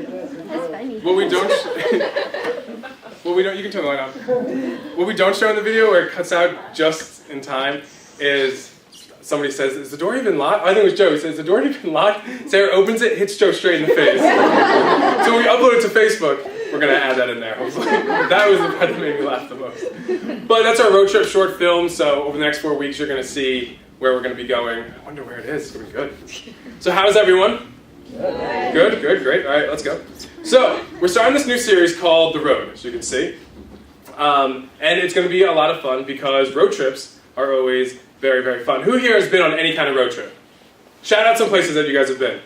That's funny. What we don't, you can turn the light off. What we don't show in the video, where it cuts out just in time, is somebody says, "Is the door even locked?" I think it was Joe. He says, "Is the door even locked?" Sarah opens it, hits Joe straight in the face. So when we upload it to Facebook, we're gonna add that in there. That was the part that made me laugh the most. But that's our road trip short film. So over the next 4 weeks, you're gonna see where we're gonna be going. I wonder where it is. It's gonna be good. So how's everyone? Good, great. All right, let's go. So we're starting this new series called The Road, as you can see. And it's going to be a lot of fun because road trips are always very, very fun. Who here has been on any kind of road trip? Shout out some places that you guys have been.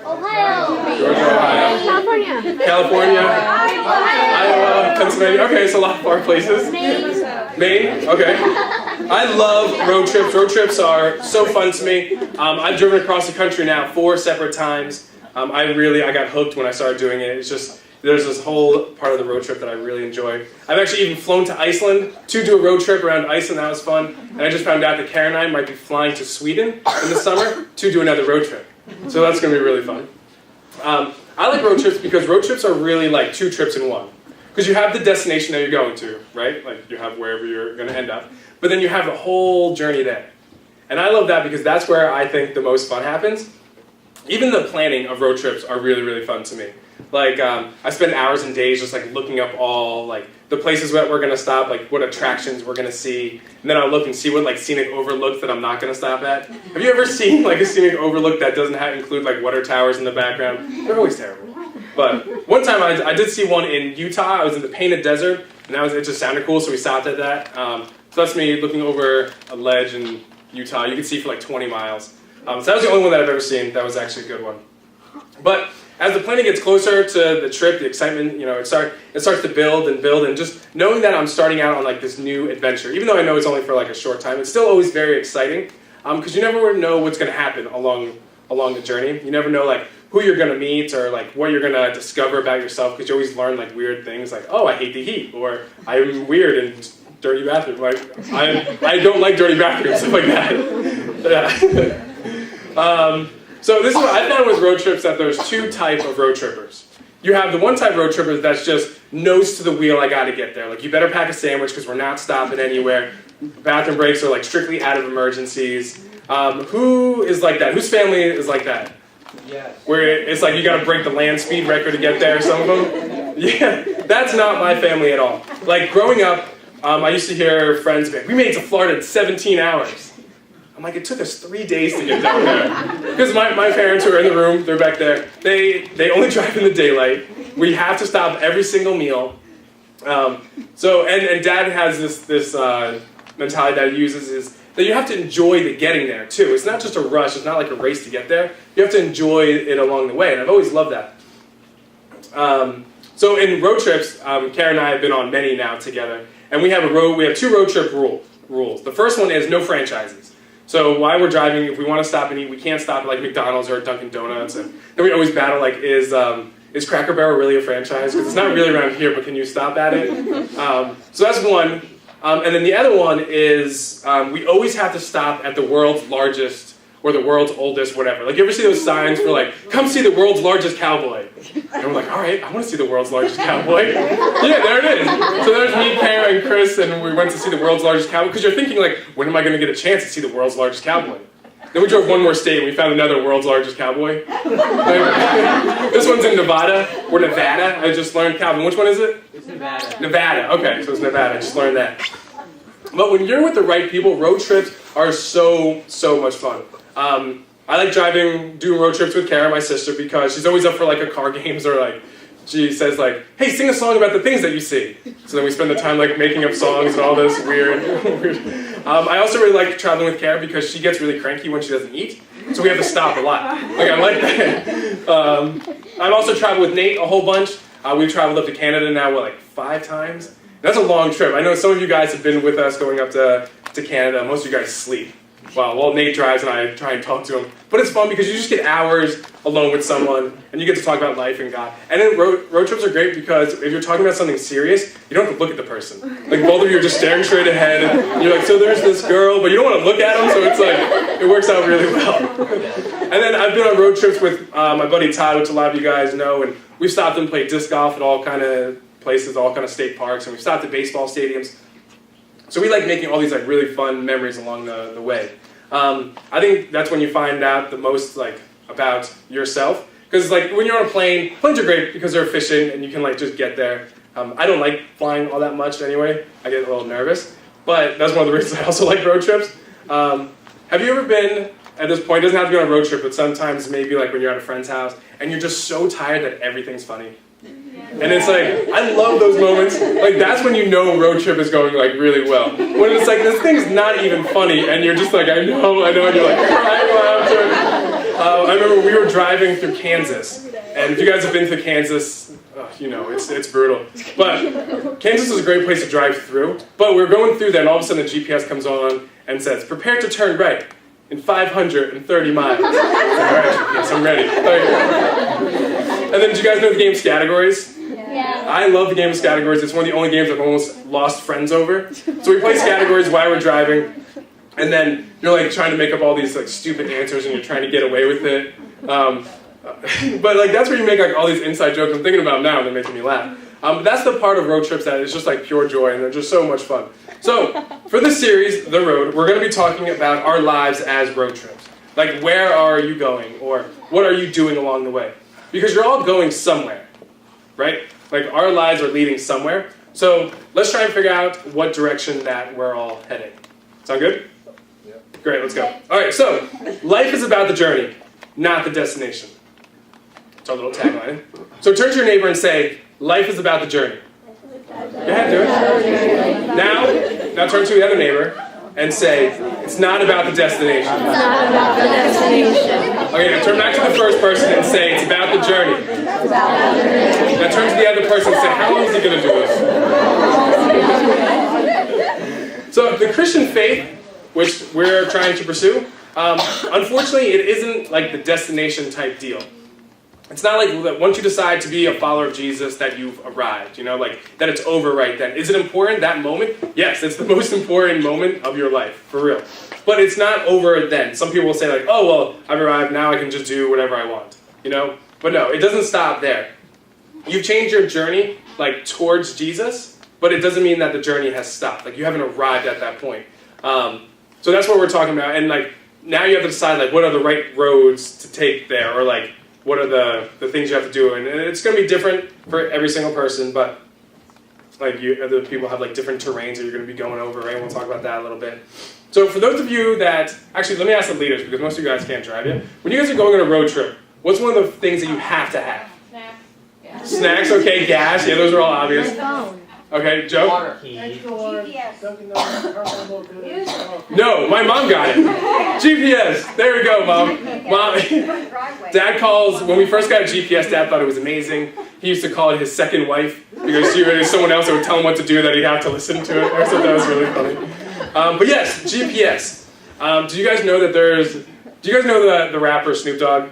Ohio. Georgia, Ohio. California. Iowa. Pennsylvania. Okay, it's a lot of far places. Maine. Okay. I love road trips. Road trips are so fun to me. I've driven across the country now 4 separate times. I got hooked when I started doing it. It's just, there's this whole part of the road trip that I really enjoy. I've actually even flown to Iceland to do a road trip around Iceland. That was fun. And I just found out that Karen and I might be flying to Sweden in the summer to do another road trip. So that's going to be really fun. I like road trips because road trips are really like 2 trips in one. Because you have the destination that you're going to, right? Like you have wherever you're going to end up. But then you have the whole journey there. And I love that because that's where I think the most fun happens. Even the planning of road trips are really, really fun to me. Like, I spend hours and days just like looking up all like the places that we're gonna stop, like what attractions we're gonna see, and then I'll look and see what like scenic overlooks that I'm not gonna stop at. Have you ever seen like a scenic overlook that doesn't include like water towers in the background? They're always terrible. But one time I did see one in Utah. I was in the Painted Desert, and it just sounded cool, so we stopped at that. So that's me looking over a ledge in Utah. You can see for like 20 miles. So that was the only one that I've ever seen. That was actually a good one. But as the planning gets closer to the trip, the excitement, it starts to build, and just knowing that I'm starting out on like this new adventure, even though I know it's only for like a short time, it's still always very exciting because you never know what's going to happen along the journey. You never know like who you're going to meet or like what you're going to discover about yourself, because you always learn like weird things like, oh, I hate the heat, or I'm weird and dirty bathroom. Like I don't like dirty bathrooms, stuff like that. Yeah. So this is what I found with road trips, that there's 2 types of road trippers. You have the one type of road tripper that's just nose to the wheel, I gotta get there. Like you better pack a sandwich because we're not stopping anywhere. Bathroom breaks are like strictly out of emergencies. Who is like that? Whose family is like that? Yeah. Where it's like you gotta break the land speed record to get there, some of them? Yeah, that's not my family at all. Like growing up, I used to hear friends be like, we made it to Florida in 17 hours. I'm like, it took us 3 days to get down there. Because my parents who are in the room, they're back there, they only drive in the daylight. We have to stop every single meal. And Dad has this mentality that he uses, is that you have to enjoy the getting there too. It's not just a rush, it's not like a race to get there. You have to enjoy it along the way, and I've always loved that. So in road trips, Karen and I have been on many now together, and we have 2 road trip rules. The first one is no franchises. So while we're driving, if we want to stop and eat, we can't stop at like McDonald's or Dunkin' Donuts. And then we always battle like, is Cracker Barrel really a franchise? Because it's not really around here, but can you stop at it? So that's one. And then the other one is we always have to stop at the world's largest or the world's oldest, whatever. Like you ever see those signs for like, come see the world's largest cowboy? And we're like, all right, I want to see the world's largest cowboy. Yeah, there it is. So there's me, Kara, and Chris, and we went to see the world's largest cowboy, because you're thinking like, when am I going to get a chance to see the world's largest cowboy? Then we drove one more state and we found another world's largest cowboy. This one's in Nevada, or Nevada. I just learned, Calvin, which one is it? It's Nevada. Nevada, okay, so it's Nevada, I just learned that. But when you're with the right people, road trips are so much fun. I like doing road trips with Kara, my sister, because she's always up for like a car games, or like, she says like, hey, sing a song about the things that you see. So then we spend the time like making up songs and all this weird. I also really like traveling with Kara because she gets really cranky when she doesn't eat. So we have to stop a lot. Like I like that. I've also traveled with Nate a whole bunch. We've traveled up to Canada now, like 5 times? That's a long trip. I know some of you guys have been with us going up to Canada. Most of you guys sleep. While Nate drives and I try and talk to him. But it's fun because you just get hours alone with someone and you get to talk about life and God. And then road trips are great because if you're talking about something serious, you don't have to look at the person. Like both of you are just staring straight ahead and you're like, so there's this girl, but you don't want to look at them, so it's like, it works out really well. And then I've been on road trips with my buddy Todd, which a lot of you guys know, and we've stopped and played disc golf at all kind of places, all kind of state parks, and we've stopped at baseball stadiums. So we like making all these like really fun memories along the way. I think that's when you find out the most like about yourself. Because like when you're on a plane, planes are great because they're efficient and you can like just get there. I don't like flying all that much anyway. I get a little nervous. But that's one of the reasons I also like road trips. Have you ever been, at this point, it doesn't have to be on a road trip, but sometimes maybe like when you're at a friend's house and you're just so tired that everything's funny. And it's like, I love those moments. Like that's when you know a road trip is going like really well. When it's like, this thing's not even funny and you're just like, I know, and you're like crying laughter. I remember we were driving through Kansas. And if you guys have been to Kansas, you know, it's brutal. But Kansas is a great place to drive through. But we were going through there and all of a sudden the GPS comes on and says, prepare to turn right in 530 miles. All right, GPS, I'm ready. And then, do you guys know the game's categories? Yeah. I love the game of categories. It's one of the only games I've almost lost friends over. So we play categories while we're driving, and then you're like trying to make up all these like stupid answers, and you're trying to get away with it. But like that's where you make like all these inside jokes I'm thinking about now, and they're making me laugh. That's the part of road trips that is just like pure joy, and they're just so much fun. So for this series, The Road, we're going to be talking about our lives as road trips. Like where are you going, or what are you doing along the way? Because you're all going somewhere, right? Like our lives are leading somewhere. So let's try and figure out what direction that we're all heading. Sound good? Yeah. Great, let's go. All right, so life is about the journey, not the destination. It's our little tagline. So turn to your neighbor and say, life is about the journey. Go ahead, do it. Now turn to the other neighbor and say, it's not about the destination. It's not about the destination. Okay, now turn back to the first person and say, it's about the journey. It's about the journey. Now turn to the other person and say, how long is he going to do this? So the Christian faith, which we're trying to pursue, unfortunately it isn't like the destination type deal. It's not like that once you decide to be a follower of Jesus that you've arrived, you know, like that it's over right then. Is it important, that moment? Yes, it's the most important moment of your life, for real. But it's not over then. Some people will say like, oh, well, I've arrived, now I can just do whatever I want, you know? But no, it doesn't stop there. You've changed your journey, like, towards Jesus, but it doesn't mean that the journey has stopped. Like, you haven't arrived at that point. So that's what we're talking about. And, like, now you have to decide, like, what are the right roads to take there, or, like, what are the things you have to do? And it's going to be different for every single person, but like other people have like different terrains that you're going to be going over, right? We'll talk about that a little bit. So for those of you that, actually let me ask the leaders, because most of you guys can't drive yet. When you guys are going on a road trip, what's one of the things that you have to have? Snacks. Yeah. Snacks, okay, gas, yeah, those are all obvious. Phone. Okay, Joe? Water. GPS. No, my mom got it. GPS. There we go, Mom. Dad calls, when we first got a GPS, Dad thought it was amazing. He used to call it his second wife because there was someone else that would tell him what to do that he'd have to listen to it. I thought that was really funny. But yes, GPS. Do you guys know that do you guys know the rapper Snoop Dogg?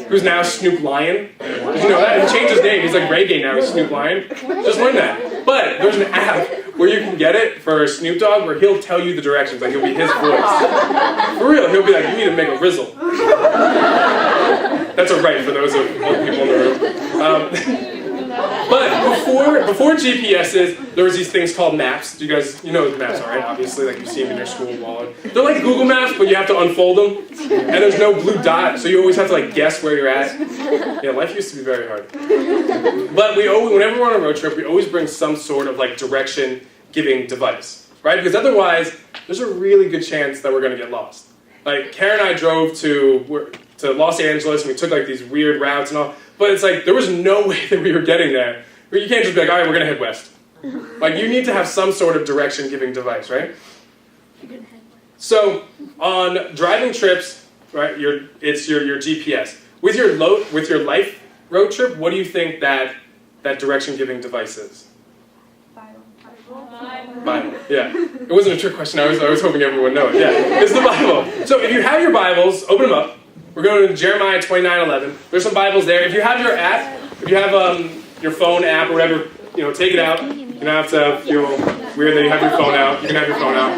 Who's now Snoop Lion? Did you know that? He changed his name. He's like reggae now. He's Snoop Lion. Just learn that. But there's an app where you can get it for Snoop Dogg where he'll tell you the directions. Like, it'll be his voice. For real. He'll be like, you need to make a rizzle. That's a right for those of people in the room. But before GPSs, there was these things called maps. Do you guys, you know what maps are, right? Obviously, like you see them in your school wall. They're like Google Maps, but you have to unfold them. And there's no blue dot, so you always have to like guess where you're at. Yeah, life used to be very hard. But whenever we're on a road trip, we always bring some sort of like direction-giving device, right? Because otherwise, there's a really good chance that we're going to get lost. Like Karen and I drove to Los Angeles, and we took like these weird routes and all. But it's like, there was no way that we were getting there. You can't just be like, all right, we're going to head west. Like, you need to have some sort of direction-giving device, right? So, on driving trips, right, it's your GPS. With your life road trip, what do you think that direction-giving device is? Bible. Yeah. It wasn't a trick question. I was hoping everyone knew it. Yeah. It's the Bible. So, if you have your Bibles, open them up. We're going to Jeremiah 29:11. There's some Bibles there. If you have your app, if you have your phone app or whatever, take it out. You don't have to feel weird that you have your phone out. You can have your phone out.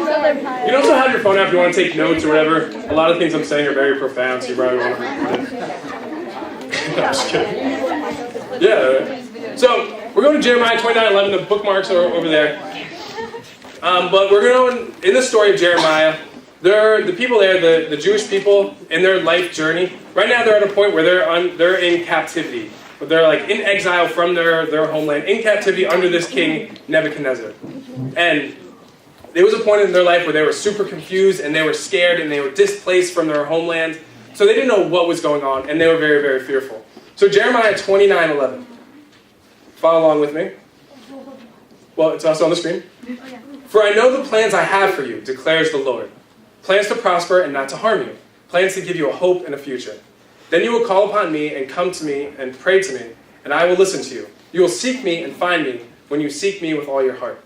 You can also have your phone out if you want to take notes or whatever. A lot of things I'm saying are very profound, so you probably want to read it. No, I'm just kidding. Yeah. So we're going to Jeremiah 29:11. The bookmarks are over there. But we're going in the story of Jeremiah. The people there, the Jewish people, in their life journey. Right now, they're at a point where they're in captivity. But they're like in exile from their homeland, in captivity under this king Nebuchadnezzar. And there was a point in their life where they were super confused and they were scared and they were displaced from their homeland. So they didn't know what was going on and they were very, very fearful. So Jeremiah 29:11. Follow along with me. Well, it's also on the screen. For I know the plans I have for you, declares the Lord. Plans to prosper and not to harm you. Plans to give you a hope and a future. Then you will call upon me and come to me and pray to me, and I will listen to you. You will seek me and find me when you seek me with all your heart.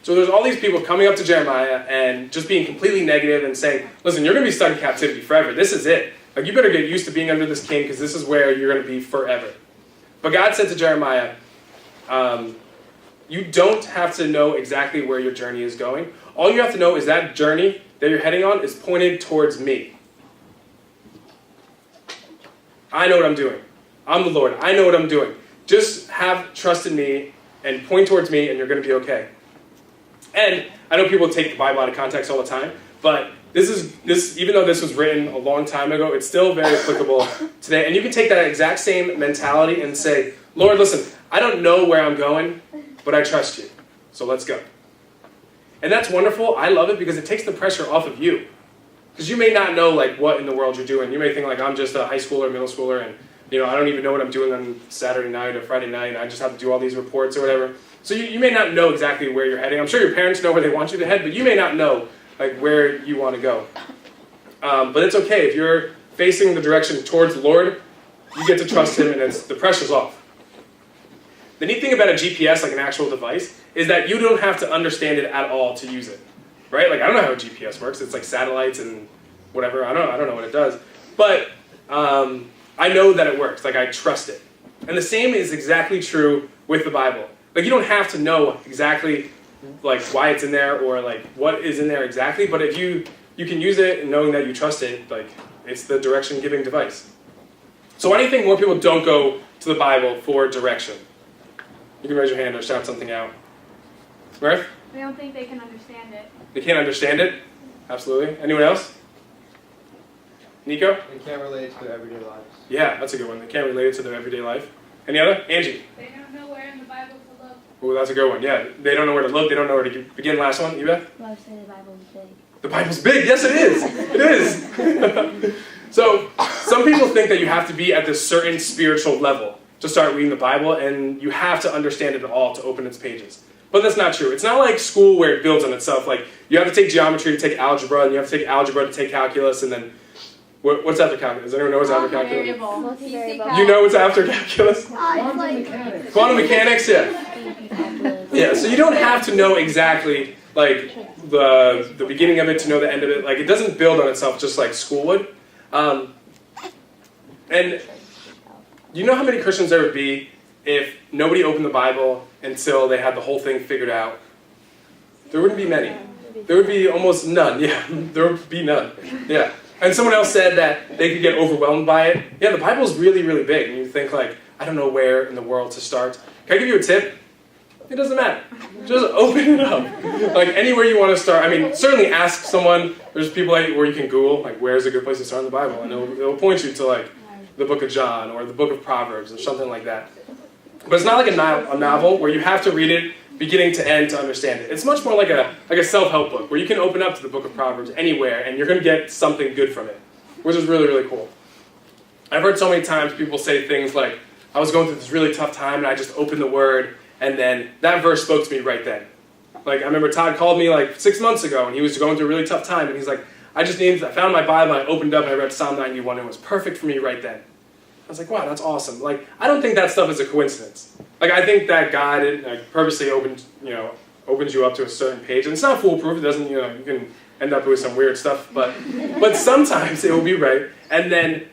So there's all these people coming up to Jeremiah and just being completely negative and saying, listen, you're going to be stuck in captivity forever. This is it. Like, you better get used to being under this king because this is where you're going to be forever. But God said to Jeremiah, you don't have to know exactly where your journey is going. All you have to know is that journey that you're heading on is pointed towards me. I know what I'm doing. I'm the Lord. I know what I'm doing. Just have trust in me and point towards me and you're going to be okay. And I know people take the Bible out of context all the time, but this even though this was written a long time ago, it's still very applicable today. And you can take that exact same mentality and say, Lord, listen, I don't know where I'm going, but I trust you. So let's go. And that's wonderful. I love it because it takes the pressure off of you. Because you may not know like what in the world you're doing. You may think like I'm just a high schooler, middle schooler, and I don't even know what I'm doing on Saturday night or Friday night, and I just have to do all these reports or whatever. So you may not know exactly where you're heading. I'm sure your parents know where they want you to head, but you may not know like where you want to go. But it's okay. If you're facing the direction towards the Lord, you get to trust Him, and the pressure's off. The neat thing about a GPS, like an actual device, is that you don't have to understand it at all to use it. Right? Like, I don't know how a GPS works. It's like satellites and whatever. I don't know what it does. But I know that it works. Like, I trust it. And the same is exactly true with the Bible. Like, you don't have to know exactly like why it's in there or like what is in there exactly, but if you can use it and knowing that you trust it, like it's the direction-giving device. So why do you think more people don't go to the Bible for direction? You can raise your hand or shout something out. Mirth? They don't think they can understand it. They can't understand it? Absolutely. Anyone else? Nico? They can't relate it to their everyday lives. Yeah, that's a good one. They can't relate it to their everyday life. Any other? Angie? They don't know where in the Bible to look. Oh, that's a good one. Yeah, they don't know where to look. They don't know where to begin. Last one, Eva? Well, I would say the Bible's big. The Bible's big. Yes, it is. It is. So some people think that you have to be at this certain spiritual level to start reading the Bible, and you have to understand it all to open its pages. But that's not true. It's not like school where it builds on itself. Like, you have to take geometry to take algebra, and you have to take algebra to take calculus, and then what's after calculus? Does anyone know what's after calculus? Multivariable. You know what's after calculus? Quantum mechanics. Quantum mechanics, yeah. Yeah, so you don't have to know exactly like the beginning of it to know the end of it. Like, it doesn't build on itself just like school would. And you know how many Christians there would be if nobody opened the Bible until they had the whole thing figured out? There wouldn't be many. There would be almost none. Yeah, there would be none. Yeah. And someone else said that they could get overwhelmed by it. Yeah, the Bible's really, really big. And you think like, I don't know where in the world to start. Can I give you a tip? It doesn't matter. Just open it up. Like, anywhere you want to start. I mean, certainly ask someone. There's people where you can Google, like, where's a good place to start in the Bible? And it'll point you to, like, the book of John or the book of Proverbs or something like that. But it's not like a novel where you have to read it beginning to end to understand it. It's much more like a self-help book where you can open up to the book of Proverbs anywhere and you're going to get something good from it, which is really, really cool. I've heard so many times people say things like, I was going through this really tough time and I just opened the Word and then that verse spoke to me right then. Like, I remember Todd called me like 6 months ago and he was going through a really tough time and he's like, I found my Bible and I opened up and I read Psalm 91 and it was perfect for me right then. I was like, wow, that's awesome. Like, I don't think that stuff is a coincidence. Like, I think that God purposely opens you up to a certain page. And it's not foolproof. It doesn't, you can end up with some weird stuff. But sometimes it will be right. And then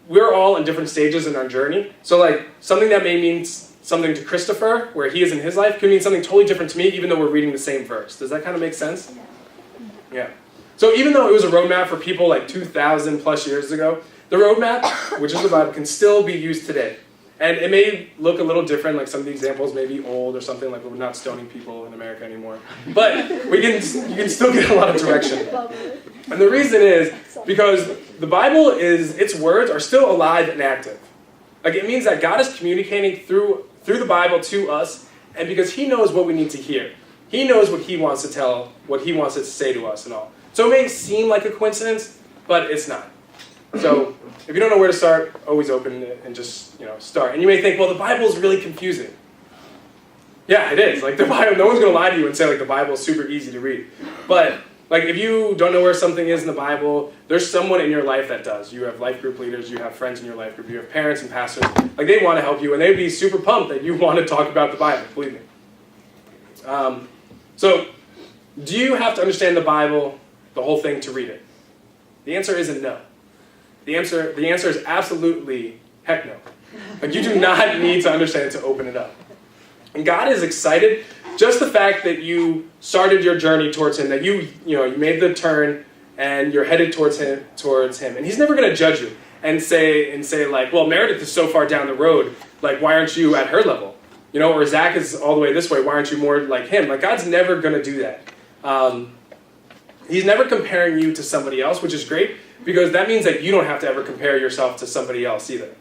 we're all in different stages in our journey. So, like, something that may mean something to Christopher, where he is in his life, could mean something totally different to me, even though we're reading the same verse. Does that kind of make sense? Yeah. So even though it was a roadmap for people like 2,000 plus years ago, the roadmap, which is the Bible, can still be used today. And it may look a little different, like some of the examples may be old or something, like we're not stoning people in America anymore. But you can still get a lot of direction. And the reason is because the Bible its words are still alive and active. Like it means that God is communicating through the Bible to us, and because he knows what we need to hear. He knows what he wants to tell, what he wants to say to us and all. So it may seem like a coincidence, but it's not. So if you don't know where to start, always open it and just start. And you may think, well, the Bible is really confusing. Yeah, it is. Like the Bible, no one's going to lie to you and say like the Bible is super easy to read. But like if you don't know where something is in the Bible, there's someone in your life that does. You have life group leaders, you have friends in your life group, you have parents and pastors. Like they want to help you, and they'd be super pumped that you want to talk about the Bible. Believe me. So, do you have to understand the Bible, the whole thing, to read it? The answer isn't no. The answer is absolutely heck no. Like you do not need to understand it to open it up. And God is excited. Just the fact that you started your journey towards him, that you made the turn and you're headed towards him, and he's never going to judge you and say like, well, Meredith is so far down the road, like why aren't you at her level? Or Zach is all the way this way, why aren't you more like him? Like God's never going to do that. He's never comparing you to somebody else, which is great, because that means that you don't have to ever compare yourself to somebody else either.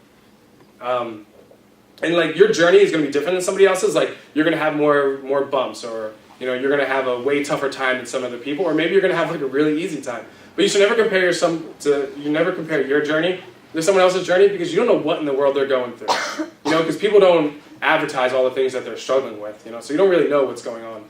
And like your journey is going to be different than somebody else's. Like you're going to have more bumps, or you're going to have a way tougher time than some other people, or maybe you're going to have like a really easy time. But you should never compare your journey to someone else's journey, because you don't know what in the world they're going through. Because people don't advertise all the things that they're struggling with. So you don't really know what's going on.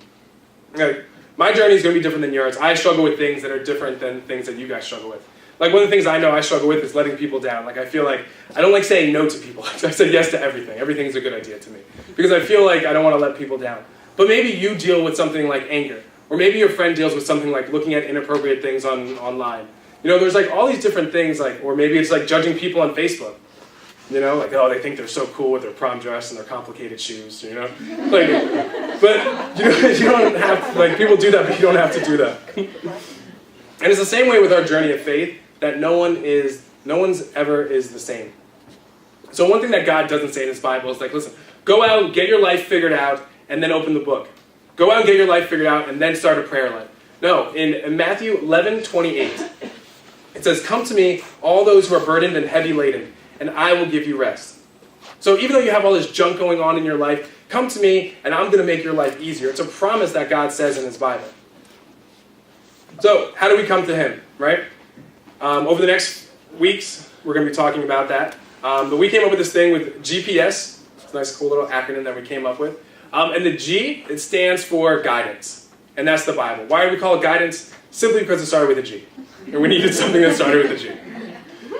Like, my journey is going to be different than yours. I struggle with things that are different than things that you guys struggle with. Like one of the things I know I struggle with is letting people down. Like I feel like I don't like saying no to people. I said yes to everything. Everything's a good idea to me. Because I feel like I don't want to let people down. But maybe you deal with something like anger. Or maybe your friend deals with something like looking at inappropriate things online. There's like all these different things, like, or maybe it's like judging people on Facebook. Like, oh, they think they're so cool with their prom dress and their complicated shoes, Like, but you don't have, like, people do that, but you don't have to do that. And it's the same way with our journey of faith, that no one's ever is the same. So one thing that God doesn't say in his Bible is like, listen, go out, get your life figured out, and then open the book. Go out and get your life figured out, and then start a prayer life. No, in Matthew 11:28, it says, come to me, all those who are burdened and heavy laden, and I will give you rest. So even though you have all this junk going on in your life, come to me, and I'm going to make your life easier. It's a promise that God says in his Bible. So how do we come to him, right? Over the next weeks, we're going to be talking about that. But we came up with this thing with GPS. It's a nice, cool little acronym that we came up with. And the G, it stands for guidance. And that's the Bible. Why do we call it guidance? Simply because it started with a G. And we needed something that started with a G.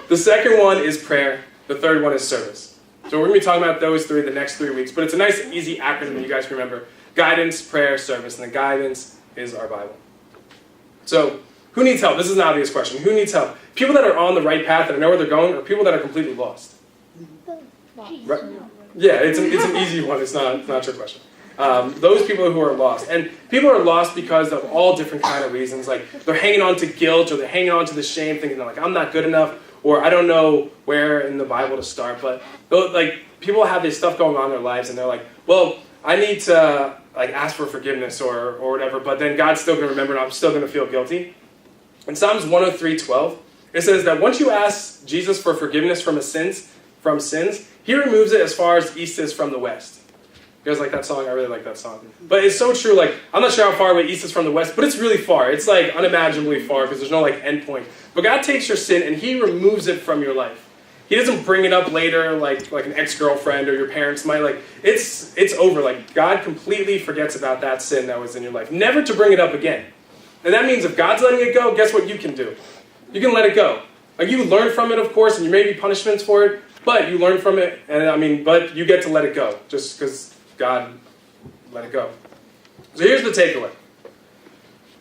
The second one is prayer. The third one is service. So we're going to be talking about those three the next 3 weeks. But it's a nice, easy acronym that you guys can remember. Guidance, prayer, service. And the guidance is our Bible. So who needs help? This is an obvious question. Who needs help? People that are on the right path, that know where they're going, or people that are completely lost? Right? Yeah, it's an easy one. It's not your question. Those people who are lost. And people are lost because of all different kind of reasons. Like they're hanging on to guilt, or they're hanging on to the shame, thinking like, I'm not good enough, or I don't know where in the Bible to start. But like people have this stuff going on in their lives, and they're like, well, I need to like ask for forgiveness or whatever, but then God's still going to remember, and I'm still going to feel guilty. In Psalms 103:12, it says that once you ask Jesus for forgiveness from sins, he removes it as far as the east is from the west. You guys like that song? I really like that song. But it's so true. Like, I'm not sure how far away east is from the west, but it's really far. It's like unimaginably far because there's no like end point. But God takes your sin and he removes it from your life. He doesn't bring it up later like an ex-girlfriend or your parents might. Like, it's over. Like, God completely forgets about that sin that was in your life. Never to bring it up again. And that means if God's letting it go, guess what you can do? You can let it go. Like, you learn from it, of course, and you may be punishments for it, but you learn from it, and but you get to let it go, just because God let it go. So here's the takeaway.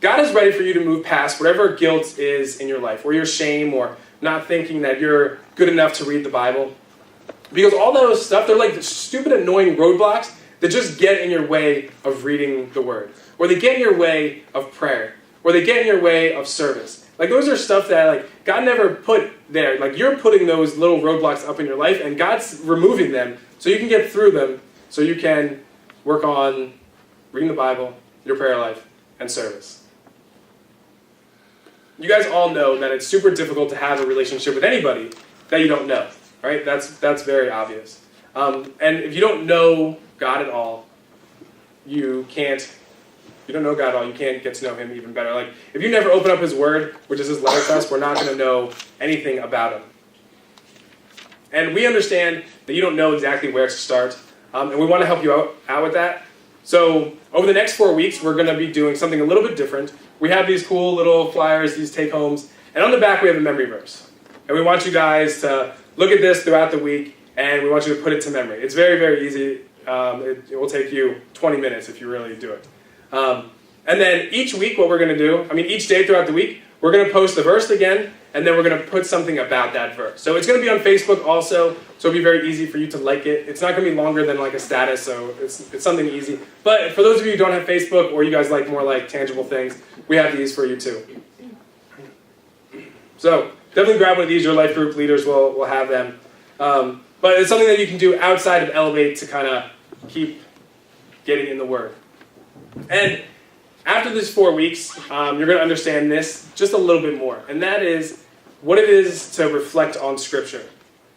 God is ready for you to move past whatever guilt is in your life, or your shame, or not thinking that you're good enough to read the Bible. Because all those stuff, they're like the stupid, annoying roadblocks that just get in your way of reading the Word, or they get in your way of prayer, or they get in your way of service. Like those are stuff that like God never put there. Like you're putting those little roadblocks up in your life, and God's removing them so you can get through them, so you can work on reading the Bible, your prayer life, and service. You guys all know that it's super difficult to have a relationship with anybody that you don't know, right? That's very obvious. And if you don't know God at all, you don't know God at all, you can't get to know him even better. Like, if you never open up his word, which is his letter to us, we're not going to know anything about him. And we understand that you don't know exactly where to start, and we want to help you out with that. So over the next 4 weeks, we're going to be doing something a little bit different. We have these cool little flyers, these take-homes, and on the back we have a memory verse. And we want you guys to look at this throughout the week, and we want you to put it to memory. It's very, very easy. It will take you 20 minutes if you really do it. And then each week what we're going to do, each day throughout the week, we're going to post the verse again, and then we're going to put something about that verse. So it's going to be on Facebook also, so it'll be very easy for you to like it. It's not going to be longer than like a status, so it's something easy. But for those of you who don't have Facebook, or you guys like more like tangible things, we have these for you too. So definitely grab one of these. Your life group leaders will have them. But it's something that you can do outside of Elevate to kind of keep getting in the Word. And after these 4 weeks, you're going to understand this just a little bit more. And that is what it is to reflect on Scripture.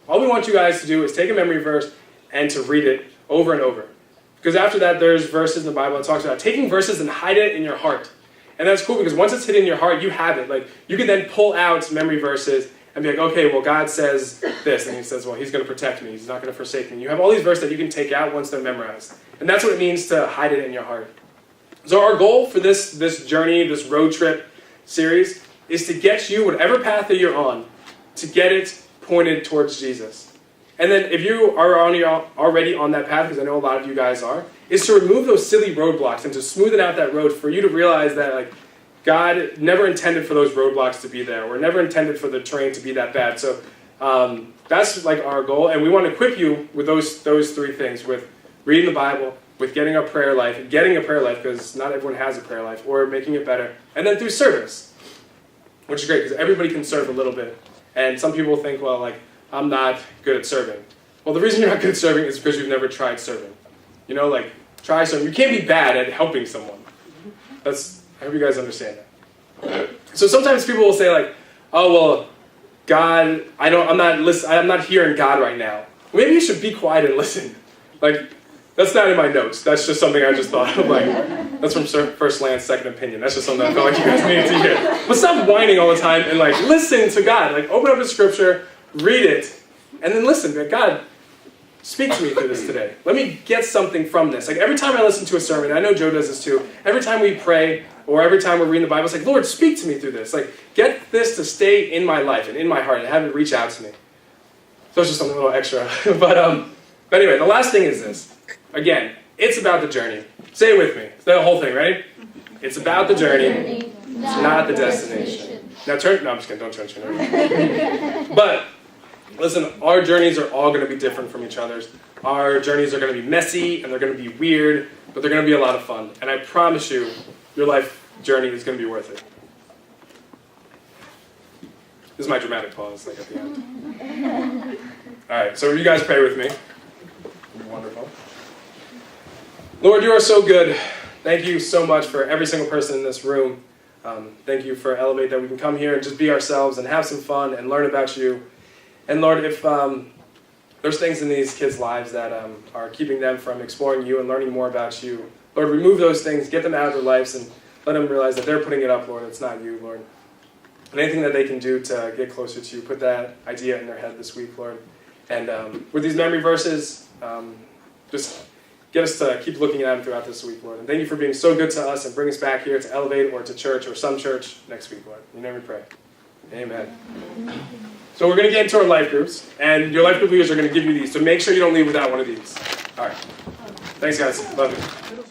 All we want you guys to do is take a memory verse and to read it over and over. Because after that, there's verses in the Bible that talks about taking verses and hide it in your heart. And that's cool because once it's hidden in your heart, you have it. Like you can then pull out memory verses and be like, okay, well, God says this. And he says, well, he's going to protect me. He's not going to forsake me. You have all these verses that you can take out once they're memorized. And that's what it means to hide it in your heart. So our goal for this journey, this road trip series, is to get you, whatever path that you're on, to get it pointed towards Jesus. And then if you are already on that path, because I know a lot of you guys are, is to remove those silly roadblocks and to smoothen out that road for you to realize that like God never intended for those roadblocks to be there, or never intended for the terrain to be that bad. So that's like our goal, and we want to equip you with those three things, with reading the Bible, with getting a prayer life, because not everyone has a prayer life, or making it better, and then through service, which is great, because everybody can serve a little bit. And some people think, well, like, I'm not good at serving. Well, the reason you're not good at serving is because you've never tried serving. You know, like, try serving. You can't be bad at helping someone. I hope you guys understand that. So sometimes people will say, like, oh, well, God, I'm not hearing God right now. Maybe you should be quiet and listen. Like, that's not in my notes. That's just something I just thought of. Like, that's from First Lance, Second Opinion. That's just something I felt like you guys needed to hear. But stop whining all the time and like listen to God. Like, open up the Scripture, read it, and then listen. Like, God, speak to me through this today. Let me get something from this. Like every time I listen to a sermon, I know Joe does this too. Every time we pray or every time we're reading the Bible, it's like, Lord, speak to me through this. Like, get this to stay in my life and in my heart and have it reach out to me. So it's just something a little extra. But anyway, the last thing is this. Again, it's about the journey. Say it with me. The whole thing, ready? It's about the journey. It's not the destination. Now turn. No, I'm just kidding. Don't turn. But listen, our journeys are all going to be different from each other's. Our journeys are going to be messy and they're going to be weird, but they're going to be a lot of fun. And I promise you, your life journey is going to be worth it. This is my dramatic pause, like at the end. All right. So you guys pray with me. Wonderful. Lord, you are so good. Thank you so much for every single person in this room. Thank you for Elevate, that we can come here and just be ourselves and have some fun and learn about you. And Lord, if there's things in these kids' lives that are keeping them from exploring you and learning more about you, Lord, remove those things, get them out of their lives, and let them realize that they're putting it up, Lord. It's not you, Lord. And anything that they can do to get closer to you, put that idea in their head this week, Lord. And with these memory verses, just get us to keep looking at them throughout this week, Lord. And thank you for being so good to us and bring us back here to Elevate or to church or some church next week, Lord. In your name we pray. Amen. So we're going to get into our life groups, and your life group leaders are going to give you these. So make sure you don't leave without one of these. All right. Thanks, guys. Love you.